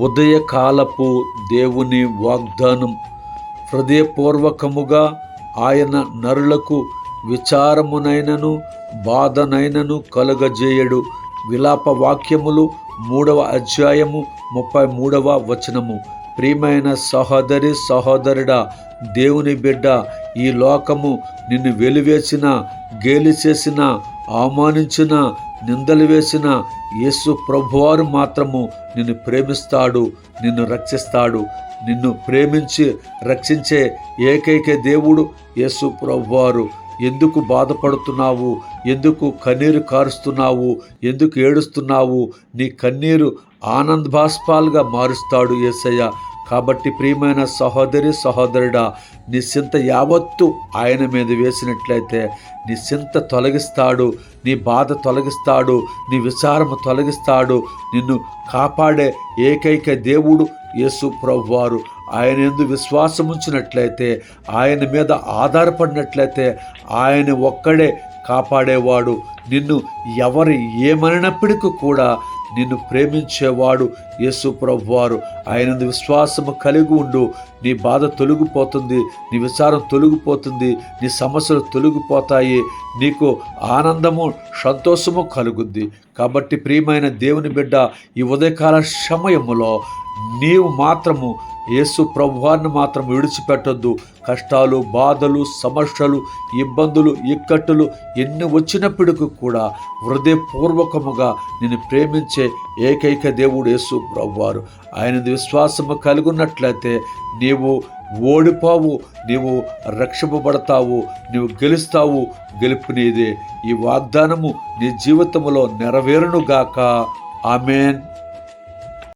ఉదయకాలపు దేవుని వాగ్దానం. హృదయపూర్వకముగా ఆయన నరులకు విచారమునైనను బాధనైనను కలుగజేయడు. విలాప వాక్యములు 3వ అధ్యాయము 33వ వచనము. ప్రియమైన సహోదరి సహోదరుడా, దేవుని బిడ్డ, ఈ లోకము నిన్ను వెలివేసిన, గేలి చేసిన, అవమానించిన, నిందలు వేసిన యేసు ప్రభువారు మాత్రము నిన్ను ప్రేమిస్తాడు, నిన్ను రక్షిస్తాడు. నిన్ను ప్రేమించి రక్షించే ఏకైక దేవుడు యేసు ప్రభువారు. ఎందుకు బాధపడుతున్నావు? ఎందుకు కన్నీరు కారుస్తున్నావు? ఎందుకు ఏడుస్తున్నావు? నీ కన్నీరు ఆనంద బాష్పాలుగా మారుస్తాడు యేసయ్య. కాబట్టి ప్రియమైన సహోదరి సహోదరుడా, నీ చింత యావత్తు ఆయన మీద వేసినట్లయితే నీ చింత తొలగిస్తాడు, నీ బాధ తొలగిస్తాడు, నీ విచారము తొలగిస్తాడు. నిన్ను కాపాడే ఏకైక దేవుడు యేసు ప్రభువారు. ఆయన యందు విశ్వాసం ఉంచినట్లయితే, ఆయన మీద ఆధారపడినట్లయితే ఆయన ఒక్కడే కాపాడేవాడు. నిన్ను ఎవరు ఏమనినప్పటికీ కూడా నిన్ను ప్రేమించేవాడు యేసు ప్రభువారు. ఆయనందు విశ్వాసము కలిగి ఉండు. నీ బాధ తొలగిపోతుంది, నీ విచారం తొలగిపోతుంది, నీ సమస్యలు తొలగిపోతాయి, నీకు ఆనందము సంతోషము కలుగుద్ది. కాబట్టి ప్రియమైన దేవుని బిడ్డ, ఈ ఉదయకాల సమయములో నీవు మాత్రము యేసు ప్రభువారిని మాత్రం విడిచిపెట్టొద్దు. కష్టాలు, బాధలు, సమస్యలు, ఇబ్బందులు, ఇక్కట్టులు ఎన్ని వచ్చినప్పటికీ కూడా హృదయపూర్వకముగా నిన్ను ప్రేమించే ఏకైక దేవుడు యేసు ప్రభువారు. ఆయన విశ్వాసము కలిగి ఉన్నట్లయితే నీవు ఓడిపోవు, నీవు రక్షింపబడతావు, నీవు గెలుస్తావు. గెలుపు నీదే. ఈ వాగ్దానము నీ జీవితంలో నెరవేరునుగాక. ఆమేన్.